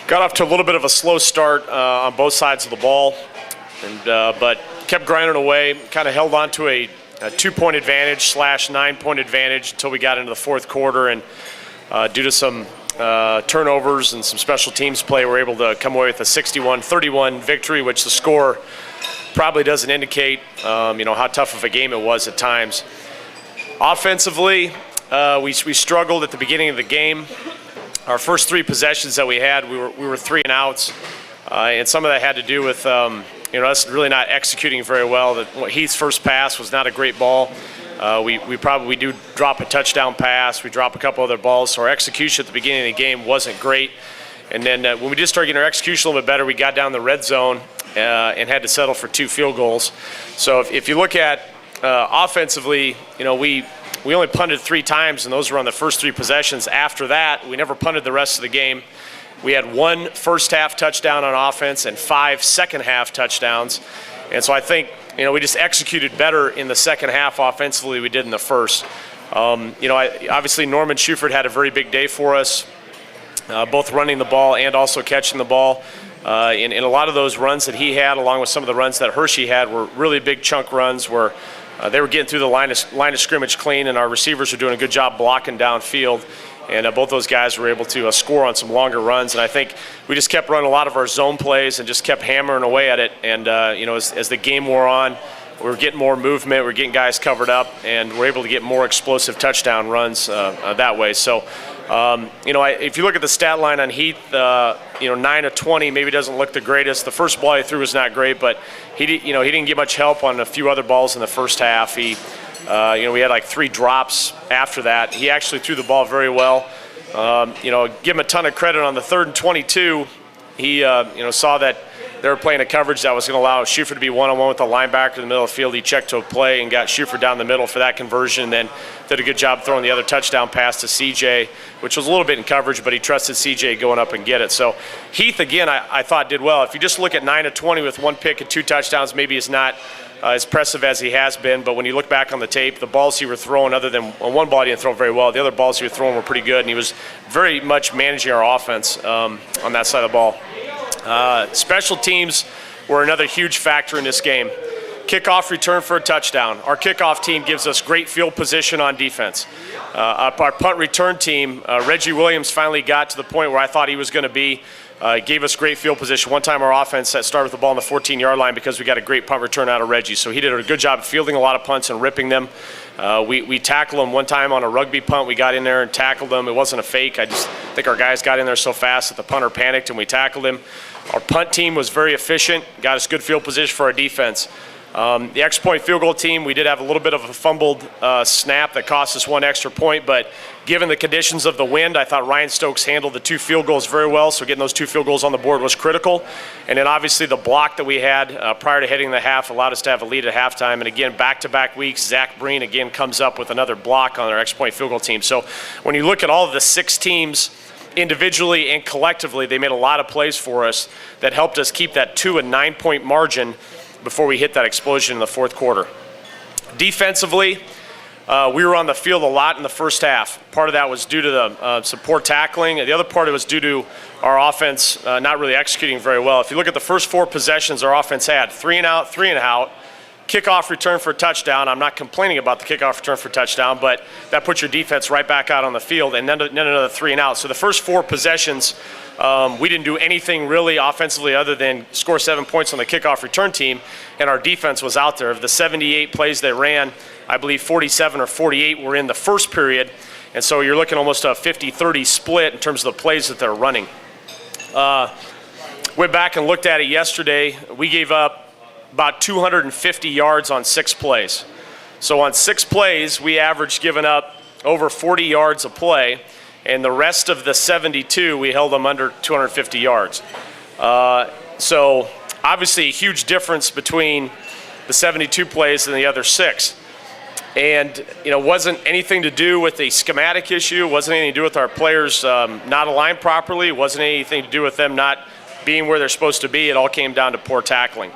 Got off to a little bit of a slow start on both sides of the ball, but kept grinding away, kind of held on to a 2-point advantage / 9-point advantage until we got into the fourth quarter, and due to some turnovers and some special teams play, we're able to come away with a 61-31 victory, which the score probably doesn't indicate how tough of a game it was at times. Offensively, we struggled at the beginning of the game. Our first 3 possessions that we had, we were 3 and outs, and some of that had to do with us really not executing very well. Heath's first pass was not a great ball. We probably do drop a touchdown pass. We drop a couple other balls, so our execution at the beginning of the game wasn't great. And then when we did start getting our execution a little bit better, we got down the red zone and had to settle for 2 field goals. So if you look at offensively, we only punted 3 times, and those were on the first 3 possessions. After that, we never punted the rest of the game. We had 1 first-half touchdown on offense and 5 second-half touchdowns. And so I think, we just executed better in the second half offensively than we did in the first. Obviously Norman Schufert had a very big day for us, both running the ball and also catching the ball. And a lot of those runs that he had, along with some of the runs that Hershey had, were really big chunk runs where they were getting through the line of scrimmage clean, and our receivers were doing a good job blocking downfield. And both those guys were able to score on some longer runs. And I think we just kept running a lot of our zone plays and just kept hammering away at it. And, as the game wore on, we were getting more movement, we were getting guys covered up, and we're able to get more explosive touchdown runs that way. So, if you look at the stat line on Heath, 9 of 20 maybe doesn't look the greatest. The first ball he threw was not great, but he didn't get much help on a few other balls in the first half. We had like 3 drops after that. He actually threw the ball very well. Give him a ton of credit on the 3rd and 22. He, saw that they were playing a coverage that was going to allow Schufert to be one-on-one with the linebacker in the middle of the field. He checked to a play and got Schufert down the middle for that conversion, and then did a good job throwing the other touchdown pass to CJ, which was a little bit in coverage, but he trusted CJ going up and get it. So Heath, again, I thought did well. If you just look at 9 of 20 with 1 pick and 2 touchdowns, maybe it's not as impressive as he has been, but when you look back on the tape, the balls he was throwing, other than one ball he didn't throw very well, the other balls he was throwing were pretty good, and he was very much managing our offense on that side of the ball. Special teams were another huge factor in this game. Kickoff return for a touchdown. Our kickoff team gives us great field position on defense. Our punt return team, Reggie Williams finally got to the point where I thought he was going to be. Gave us great field position. One time our offense started with the ball on the 14-yard line because we got a great punt return out of Reggie. So he did a good job of fielding a lot of punts and ripping them. We tackled him one time on a rugby punt. We got in there and tackled him. It wasn't a fake. I just think our guys got in there so fast that the punter panicked and we tackled him. Our punt team was very efficient, got us good field position for our defense. The extra point field goal team, we did have a little bit of a fumbled snap that cost us 1 extra point, but given the conditions of the wind, I thought Ryan Stokes handled the 2 field goals very well, so getting those 2 field goals on the board was critical. And then obviously the block that we had prior to hitting the half allowed us to have a lead at halftime. And again, back-to-back weeks, Zach Breen again comes up with another block on our extra point field goal team. So when you look at all of the 6 teams individually and collectively, they made a lot of plays for us that helped us keep that 2- and 9-point margin before we hit that explosion in the fourth quarter. Defensively, we were on the field a lot in the first half. Part of that was due to some poor tackling. The other part of it was due to our offense not really executing very well. If you look at the first 4 possessions our offense had, 3 and out, 3 and out, kickoff return for a touchdown. I'm not complaining about the kickoff return for a touchdown, but that puts your defense right back out on the field, and then another 3 and out. So the first 4 possessions, we didn't do anything really offensively other than score 7 points on the kickoff return team, and our defense was out there. Of the 78 plays they ran, I believe 47 or 48 were in the first period, and so you're looking almost a 50-30 split in terms of the plays that they're running. Went back and looked at it yesterday. We gave up about 250 yards on 6 plays. So on 6 plays, we averaged giving up over 40 yards a play, and the rest of the 72, we held them under 250 yards. So obviously a huge difference between the 72 plays and the other 6. And, wasn't anything to do with a schematic issue, wasn't anything to do with our players not aligned properly, wasn't anything to do with them not being where they're supposed to be. It all came down to poor tackling.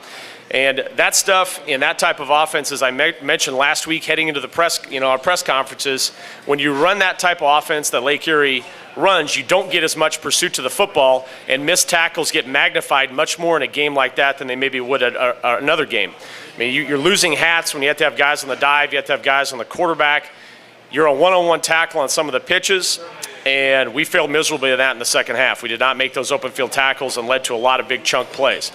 And that stuff in that type of offense, as I mentioned last week heading into the our press conferences, when you run that type of offense that Lake Erie runs, you don't get as much pursuit to the football, and missed tackles get magnified much more in a game like that than they maybe would at another game. I mean, you're losing hats when you have to have guys on the dive, you have to have guys on the quarterback. You're a one-on-one tackle on some of the pitches, and we failed miserably at that in the second half. We did not make those open field tackles and led to a lot of big chunk plays.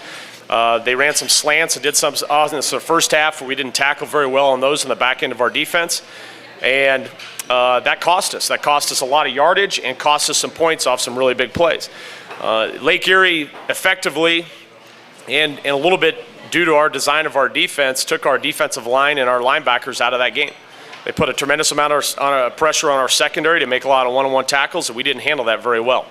They ran some slants and did some in the first half where we didn't tackle very well on those in the back end of our defense. And that cost us. That cost us a lot of yardage and cost us some points off some really big plays. Lake Erie effectively, and a little bit due to our design of our defense, took our defensive line and our linebackers out of that game. They put a tremendous amount of pressure on our secondary to make a lot of one-on-one tackles, and we didn't handle that very well.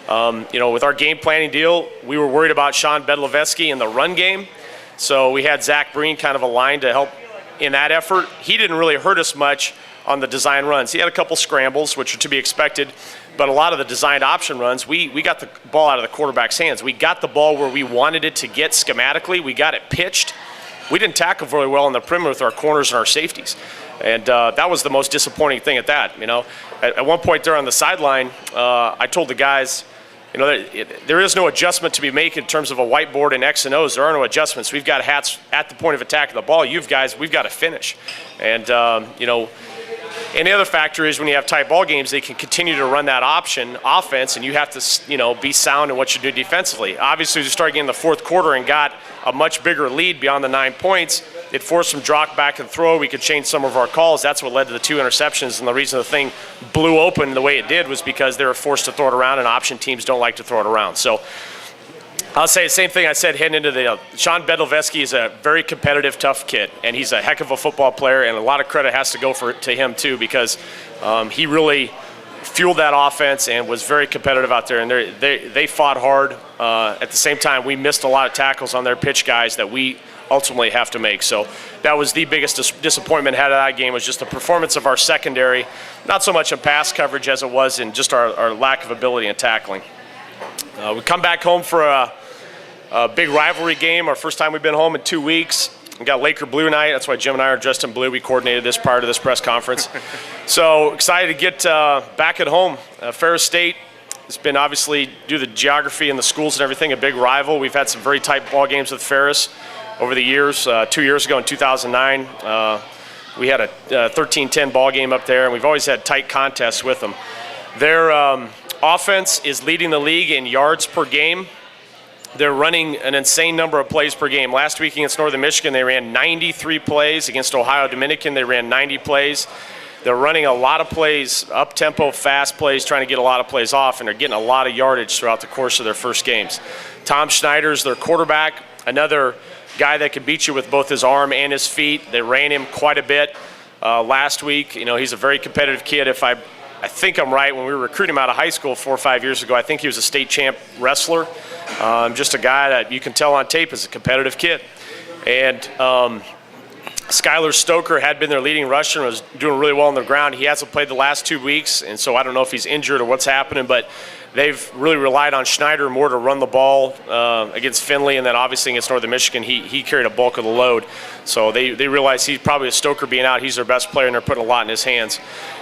With our game planning deal, we were worried about Sean Bedlevetsky in the run game, so we had Zach Breen kind of aligned to help in that effort. He didn't really hurt us much on the design runs. He had a couple scrambles, which are to be expected, but a lot of the designed option runs, we got the ball out of the quarterback's hands. We got the ball where we wanted it to get schematically. We got it pitched. We didn't tackle very well on the perimeter with our corners and our safeties. And that was the most disappointing thing at that. At one point there on the sideline, I told the guys, there is no adjustment to be made in terms of a whiteboard and X and O's. There are no adjustments. We've got hats at the point of attack of the ball. We've got to finish. And, and the other factor is when you have tight ball games, they can continue to run that option offense, and you have to, be sound in what you do defensively. Obviously, as you start getting in the fourth quarter and got a much bigger lead beyond the 9 points, it forced some drop back and throw. We could change some of our calls. That's what led to the 2 interceptions, and the reason the thing blew open the way it did was because they were forced to throw it around, and option teams don't like to throw it around. So I'll say the same thing I said heading into the Sean Bedlevetsky is a very competitive, tough kid, and he's a heck of a football player, and a lot of credit has to go to him too, because he really fueled that offense and was very competitive out there, and they fought hard. At the same time, we missed a lot of tackles on their pitch guys that we ultimately have to make. So that was the biggest disappointment out of that game, was just the performance of our secondary, not so much in pass coverage as it was in just our lack of ability in tackling. We come back home for a big rivalry game, our first time we've been home in 2 weeks. We got Laker Blue night. That's why Jim and I are dressed in blue. We coordinated this prior to this press conference. So excited to get back at home. Ferris State has been, obviously, due to the geography and the schools and everything, a big rival. We've had some very tight ball games with Ferris over the years. 2 years ago in 2009, we had a 13-10 ball game up there, and we've always had tight contests with them. Their offense is leading the league in yards per game. They're running an insane number of plays per game. Last week against Northern Michigan, they ran 93 plays. Against Ohio Dominican, they ran 90 plays. They're running a lot of plays, up-tempo, fast plays, trying to get a lot of plays off, and they're getting a lot of yardage throughout the course of their first games. Tom Schneider's their quarterback, another guy that can beat you with both his arm and his feet. They ran him quite a bit last week. He's a very competitive kid. If I think I'm right, when we were recruiting him out of high school 4 or 5 years ago, I think he was a state champ wrestler. Just a guy that you can tell on tape is a competitive kid. And Skylar Stoker had been their leading rusher and was doing really well on the ground. He hasn't played the last 2 weeks, and so I don't know if he's injured or what's happening, but they've really relied on Schneider more to run the ball against Findlay, and then obviously against Northern Michigan, he carried a bulk of the load. So they realize he's probably, a Stoker being out, he's their best player, and they're putting a lot in his hands.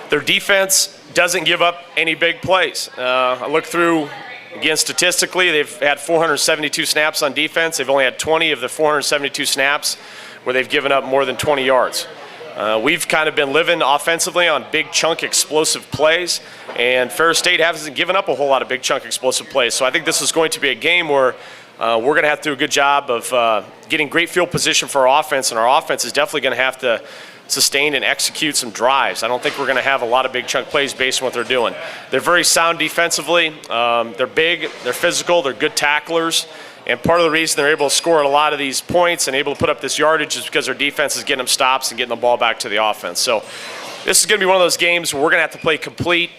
Their defense doesn't give up any big plays. I looked through, again, statistically, they've had 472 snaps on defense. They've only had 20 of the 472 snaps where they've given up more than 20 yards. We've kind of been living offensively on big chunk explosive plays, and Ferris State hasn't given up a whole lot of big chunk explosive plays. So I think this is going to be a game where we're going to have to do a good job of getting great field position for our offense, and our offense is definitely going to have to sustain and execute some drives. I don't think we're going to have a lot of big chunk plays based on what they're doing. They're very sound defensively. They're big, they're physical, they're good tacklers. And part of the reason they're able to score a lot of these points and able to put up this yardage is because their defense is getting them stops and getting the ball back to the offense. So this is going to be one of those games where we're going to have to play complete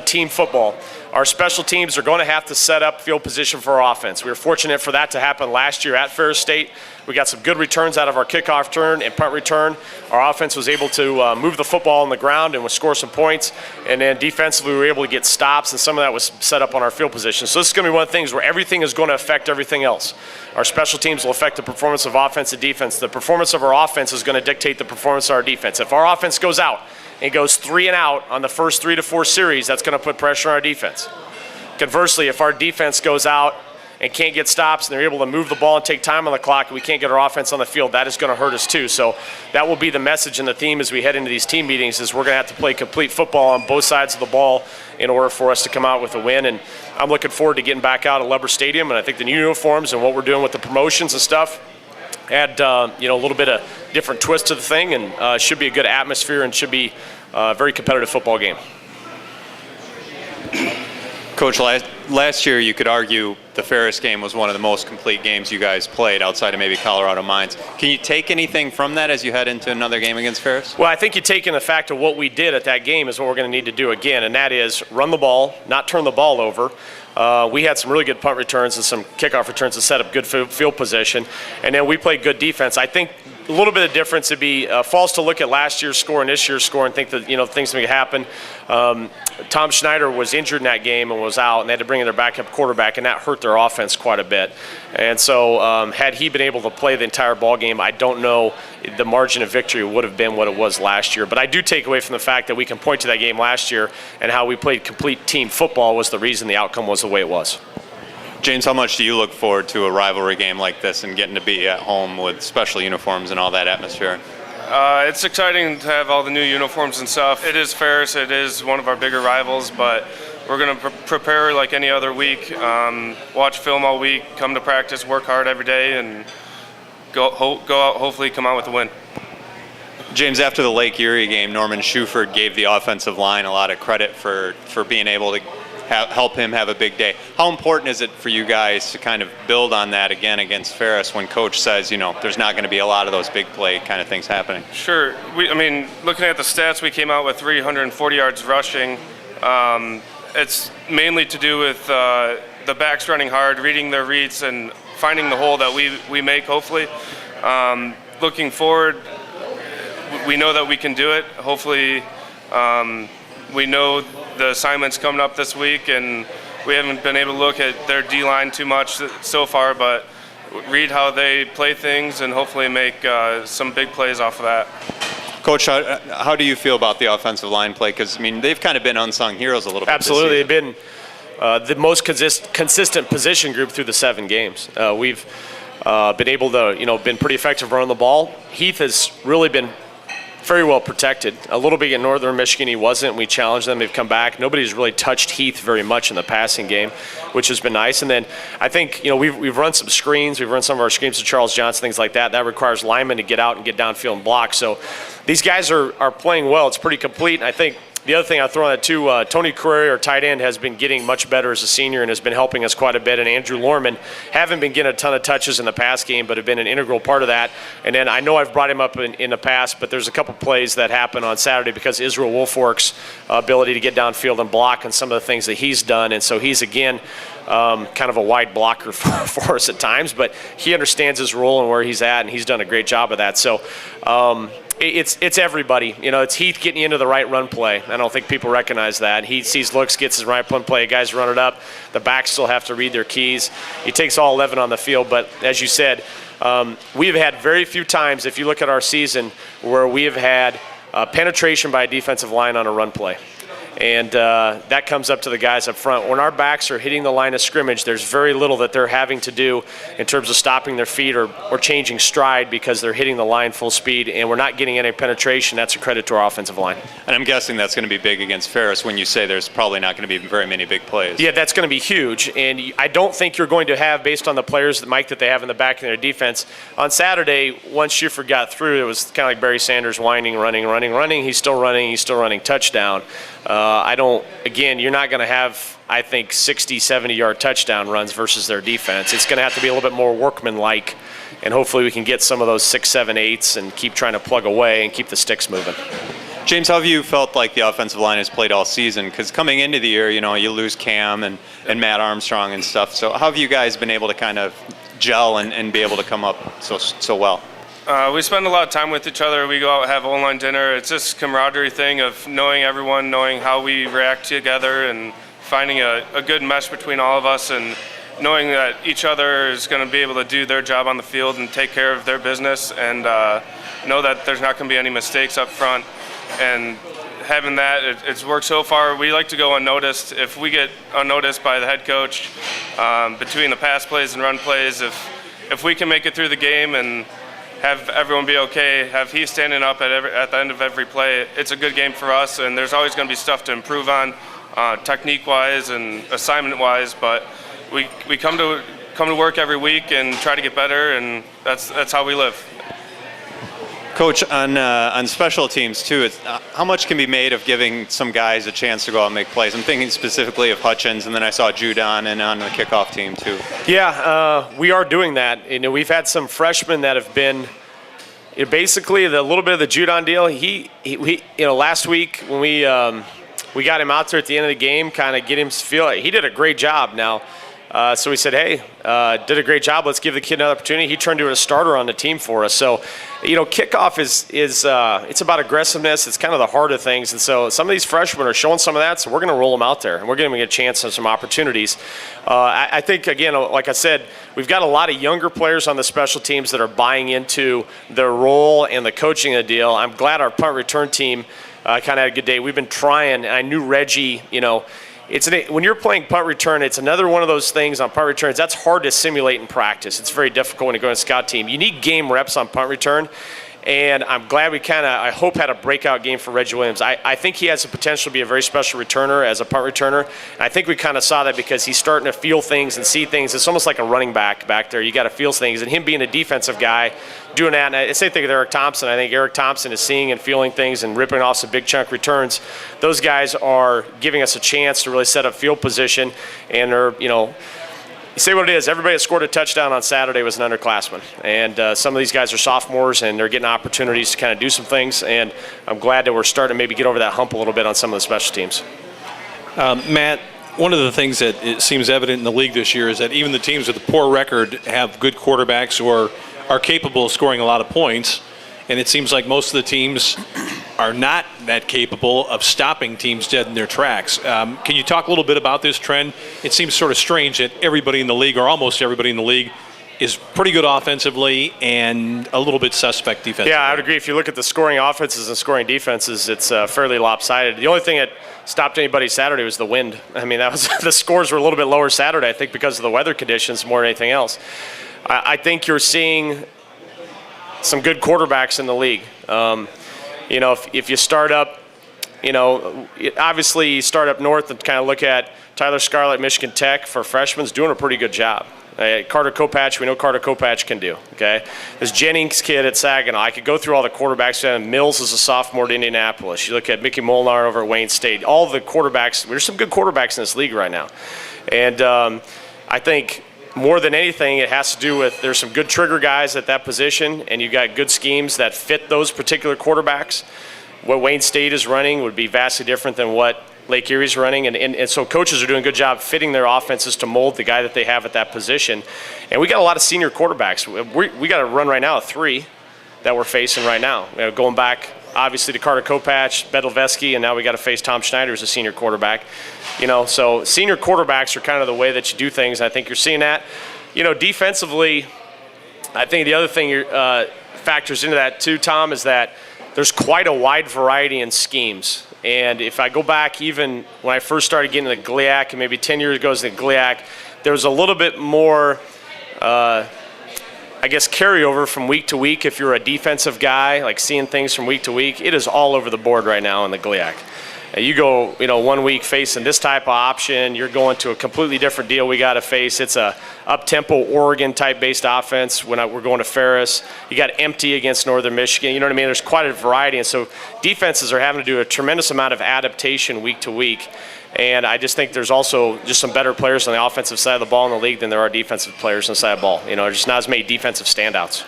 team football. Our special teams are going to have to set up field position for our offense. We were fortunate for that to happen last year at Ferris State. We got some good returns out of our kickoff return and punt return. Our offense was able to move the football on the ground and score some points. And then defensively, we were able to get stops, and some of that was set up on our field position. So this is going to be one of the things where everything is going to affect everything else. Our special teams will affect the performance of offense and defense. The performance of our offense is going to dictate the performance of our defense. If our offense goes out and goes 3 and out on the first 3 to 4 series, that's going to put pressure on our defense. offense. Conversely, if our defense goes out and can't get stops and they're able to move the ball and take time on the clock and we can't get our offense on the field, that is going to hurt us too. So that will be the message and the theme as we head into these team meetings is we're going to have to play complete football on both sides of the ball in order for us to come out with a win. And I'm looking forward to getting back out at Lever Stadium, and I think the new uniforms and what we're doing with the promotions and stuff add a little bit of different twist to the thing, and should be a good atmosphere and should be a very competitive football game. Coach, last year you could argue the Ferris game was one of the most complete games you guys played outside of maybe Colorado Mines. Can you take anything from that as you head into another game against Ferris? Well, I think you take in the fact of what we did at that game is what we're going to need to do again, and that is run the ball, not turn the ball over. We had some really good punt returns and some kickoff returns to set up good field position, and then we played good defense. I think a little bit of difference would be false to look at last year's score and this year's score and think that things may happen. Tom Schneider was injured in that game and was out, and they had to bring in their backup quarterback, and that hurt their offense quite a bit. And so had he been able to play the entire ball game, I don't know the margin of victory would have been what it was last year. But I do take away from the fact that we can point to that game last year and how we played complete team football was the reason the outcome was the way it was. James, how much do you look forward to a rivalry game like this and getting to be at home with special uniforms and all that atmosphere? It's exciting to have all the new uniforms and stuff. It is Ferris. It is one of our bigger rivals, but we're going to prepare like any other week, watch film all week, come to practice, work hard every day, and go out, hopefully come out with a win. James, after the Lake Erie game, Norman Shuford gave the offensive line a lot of credit for being able to help him have a big day. How important is it for you guys to kind of build on that again against Ferris when Coach says, there's not going to be a lot of those big play kind of things happening? Sure. Looking at the stats, we came out with 340 yards rushing. It's mainly to do with the backs running hard, reading their reads, and finding the hole that we make, hopefully. Looking forward, we know that we can do it. Hopefully, we know the assignment's coming up this week, and we haven't been able to look at their D-line too much so far, but read how they play things and hopefully make some big plays off of that. Coach, how do you feel about the offensive line play? Because, they've kind of been unsung heroes a little bit. Absolutely. They've been the most consistent position group through the 7 games. We've been able to, been pretty effective running the ball. Heath has really been very well protected. A little bit in Northern Michigan he wasn't. We challenged them. They've come back. Nobody's really touched Heath very much in the passing game, which has been nice. And then I think we've run some screens. We've run some of our screens to Charles Johnson, things like that. That requires linemen to get out and get downfield and block. So these guys are playing well. It's pretty complete. And I think the other thing I'll throw on that too, Tony Correa, our tight end, has been getting much better as a senior and has been helping us quite a bit. And Andrew Lorman haven't been getting a ton of touches in the pass game, but have been an integral part of that. And then I know I've brought him up in the past, but there's a couple plays that happened on Saturday because Israel Wolfork's ability to get downfield and block and some of the things that he's done. And so he's, again, kind of a wide blocker for us at times, but he understands his role and where he's at, and he's done a great job of that. So it's everybody. It's Heath getting you into the right run play. I don't think people recognize that. He sees looks, gets his right run play. Guys run it up. The backs still have to read their keys. He takes all 11 on the field, but as you said, we've had very few times, if you look at our season, where we have had penetration by a defensive line on a run play. And that comes up to the guys up front. When our backs are hitting the line of scrimmage, there's very little that they're having to do in terms of stopping their feet or changing stride because they're hitting the line full speed, and we're not getting any penetration. That's a credit to our offensive line. And I'm guessing that's going to be big against Ferris when you say there's probably not going to be very many big plays. Yeah, that's going to be huge. And I don't think you're going to have, based on the players, Mike, that they have in the back in their defense. On Saturday, once Schiffer got through, it was kind of like Barry Sanders whining, running. He's still running, touchdown. You're not going to have, I think, 60, 70-yard touchdown runs versus their defense. It's going to have to be a little bit more workmanlike, and hopefully we can get some of those 6, 7, 8s and keep trying to plug away and keep the sticks moving. James, how have you felt like the offensive line has played all season? Because coming into the year, you lose Cam and Matt Armstrong and stuff. So how have you guys been able to kind of gel and be able to come up so well? We spend a lot of time with each other. We go out and have online dinner. It's just camaraderie thing of knowing everyone, knowing how we react together, and finding a good mesh between all of us, and knowing that each other is going to be able to do their job on the field and take care of their business, and know that there's not going to be any mistakes up front, and having that, it's worked so far. We like to go unnoticed. If we get unnoticed by the head coach between the pass plays and run plays, if we can make it through the game and have everyone be okay, have he standing up at the end of every play, it's a good game for us, and there's always going to be stuff to improve on technique-wise and assignment-wise, but we come to work every week and try to get better, and that's how we live. Coach, on special teams too, how much can be made of giving some guys a chance to go out and make plays? I'm thinking specifically of Hutchins, and then I saw Judon and on the kickoff team too. Yeah, we are doing that. We've had some freshmen that have been basically the little bit of the Judon deal. He last week when we got him out there at the end of the game, kind of get him to feel he did a great job. Now. So we said, hey, did a great job. Let's give the kid another opportunity. He turned into a starter on the team for us. So, kickoff is it's about aggressiveness. It's kind of the heart of things. And so some of these freshmen are showing some of that. So we're going to roll them out there, and we're going to get a chance on some opportunities. I think, again, like I said, we've got a lot of younger players on the special teams that are buying into their role and the coaching of the deal. I'm glad our punt return team kind of had a good day. We've been trying, and I knew Reggie, when you're playing punt return, it's another one of those things on punt returns. That's hard to simulate in practice. It's very difficult when you go to a scout team. You need game reps on punt return, and I'm glad I hope, had a breakout game for Reggie Williams. I think he has the potential to be a very special returner as a punt returner, and I think we kind of saw that because he's starting to feel things and see things. It's almost like a running back there. You got to feel things, and him being a defensive guy, doing that. And the same thing with Eric Thompson. I think Eric Thompson is seeing and feeling things and ripping off some big chunk returns. Those guys are giving us a chance to really set up field position, and are, you say what it is. Everybody that scored a touchdown on Saturday was an underclassman. And some of these guys are sophomores, and they're getting opportunities to kind of do some things. And I'm glad that we're starting to maybe get over that hump a little bit on some of the special teams. Matt, one of the things that it seems evident in the league this year is that even the teams with a poor record have good quarterbacks or are capable of scoring a lot of points. And it seems like most of the teams are not that capable of stopping teams dead in their tracks. Can you talk a little bit about this trend? It seems sort of strange that everybody in the league, or almost everybody in the league, is pretty good offensively and a little bit suspect defensively. Yeah, I would agree. If you look at the scoring offenses and scoring defenses, it's fairly lopsided. The only thing that stopped anybody Saturday was the wind. I mean, that was the scores were a little bit lower Saturday, I think, because of the weather conditions more than anything else. I think you're seeing some good quarterbacks in the league. If you start up, obviously you start up north and kind of look at Tyler Scarlett, Michigan Tech for freshmen, is doing a pretty good job. Carter Kopach, we know Carter Kopach can do, okay? There's Jennings kid at Saginaw. I could go through all the quarterbacks. Mills is a sophomore at Indianapolis. You look at Mickey Molnar over at Wayne State. All the quarterbacks, there's some good quarterbacks in this league right now. And I think more than anything, it has to do with there's some good trigger guys at that position, and you got good schemes that fit those particular quarterbacks. What Wayne State is running would be vastly different than what Lake Erie's running, and so coaches are doing a good job fitting their offenses to mold the guy that they have at that position. And we got a lot of senior quarterbacks. We got to run right now 3 that we're facing right now. Going back, obviously, to Carter Kopach, Bedlevetsky, and now we got to face Tom Schneider as a senior quarterback. So senior quarterbacks are kind of the way that you do things. I think you're seeing that. Defensively, I think the other thing factors into that too, Tom, is that there's quite a wide variety in schemes. And if I go back even when I first started getting into the GLIAC, and maybe 10 years ago as the GLIAC, there was a little bit more, carryover from week to week. If you're a defensive guy, like seeing things from week to week, it is all over the board right now in the GLIAC. You go, 1 week facing this type of option, you're going to a completely different deal we got to face. It's a up-tempo Oregon type-based offense when we're going to Ferris. You got empty against Northern Michigan. You know what I mean? There's quite a variety, and so defenses are having to do a tremendous amount of adaptation week to week. And I just think there's also just some better players on the offensive side of the ball in the league than there are defensive players on the side of the ball. There's just not as many defensive standouts.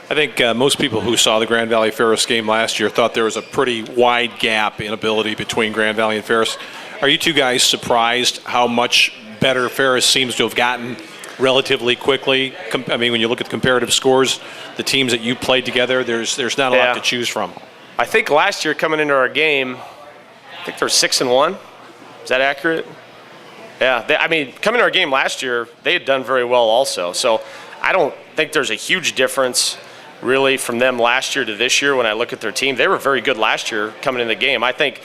I think most people who saw the Grand Valley Ferris game last year thought there was a pretty wide gap in ability between Grand Valley and Ferris. Are you two guys surprised how much better Ferris seems to have gotten relatively quickly? I mean, when you look at the comparative scores, the teams that you played together, there's not a lot to choose from. I think last year coming into our game, I think they're 6-1. Is that accurate? Yeah. Coming to our game last year, they had done very well also. So I don't think there's a huge difference really from them last year to this year. When I look at their team, they were very good last year coming in the game. I think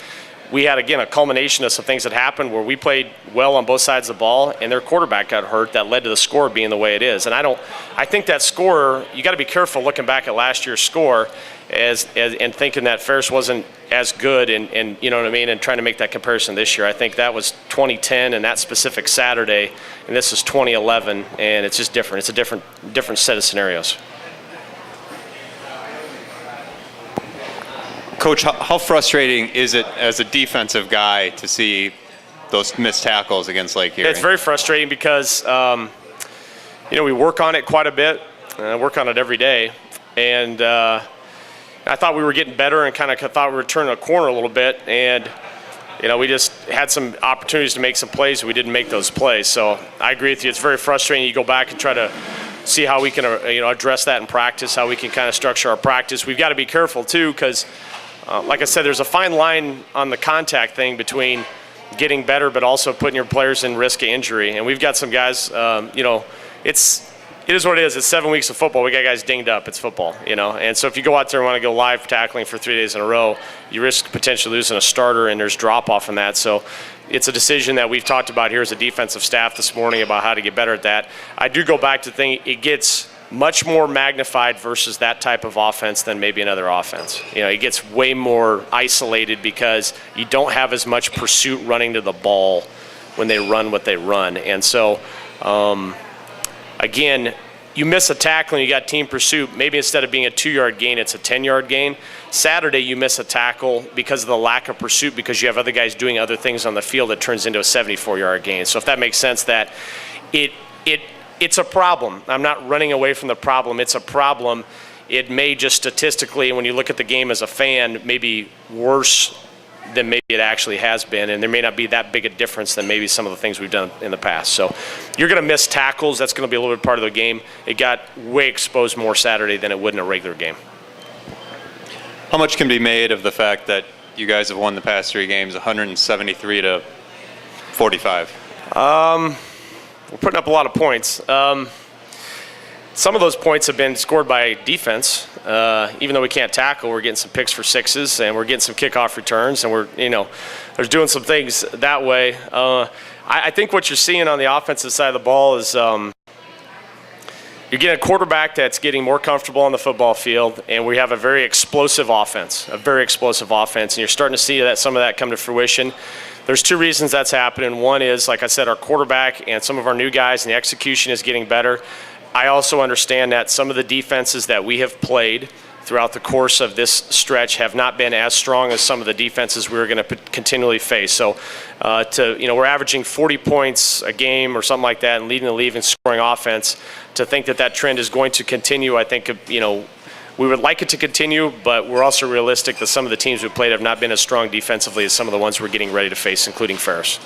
we had, again, a culmination of some things that happened where we played well on both sides of the ball, and their quarterback got hurt. That led to the score being the way it is. And I think that score, you got to be careful looking back at last year's score and thinking that Ferris wasn't as good and you know what I mean, and trying to make that comparison this year. I think that was 2010 and that specific Saturday, and this is 2011, and it's just different. It's a different set of scenarios. Coach, how frustrating is it as a defensive guy to see those missed tackles against Lake Erie? It's very frustrating because, we work on it quite a bit. I work on it every day. And I thought we were getting better and kind of thought we were turning a corner a little bit. And, we just had some opportunities to make some plays. We didn't make those plays. So I agree with you. It's very frustrating. You go back and try to see how we can, address that in practice, how we can kind of structure our practice. We've got to be careful, too, because like I said, there's a fine line on the contact thing between getting better but also putting your players in risk of injury. And we've got some guys, it is what it is. It's 7 weeks of football. We got guys dinged up. It's football, And so if you go out there and want to go live tackling for 3 days in a row, you risk potentially losing a starter, and there's drop-off in that. So it's a decision that we've talked about here as a defensive staff this morning about how to get better at that. I do go back to think it gets much more magnified versus that type of offense than maybe another offense. It gets way more isolated because you don't have as much pursuit running to the ball when they run what they run. And so, again, you miss a tackle and you got team pursuit. Maybe instead of being a 2-yard gain, it's a 10-yard gain. Saturday, you miss a tackle because of the lack of pursuit because you have other guys doing other things on the field that turns into a 74-yard gain. So if that makes sense, that it's a problem. I'm not running away from the problem. It's a problem. It may just statistically, when you look at the game as a fan, maybe worse than maybe it actually has been, and there may not be that big a difference than maybe some of the things we've done in the past. So you're going to miss tackles. That's going to be a little bit part of the game. It got way exposed more Saturday than it would in a regular game. How much can be made of the fact that you guys have won the past 3 games 173 to 45? We're putting up a lot of points. Some of those points have been scored by defense. Even though we can't tackle, we're getting some picks for 6s, and we're getting some kickoff returns, and we're, there's doing some things that way. I think what you're seeing on the offensive side of the ball is you're getting a quarterback that's getting more comfortable on the football field, and we have a very explosive offense, and you're starting to see that some of that come to fruition. There's 2 reasons that's happening. One is, like I said, our quarterback and some of our new guys, and the execution is getting better. I also understand that some of the defenses that we have played throughout the course of this stretch have not been as strong as some of the defenses we're going to continually face. So, we're averaging 40 points a game or something like that and leading the league in scoring offense. To think that trend is going to continue, I think, we would like it to continue, but we're also realistic that some of the teams we played have not been as strong defensively as some of the ones we're getting ready to face, including Ferris.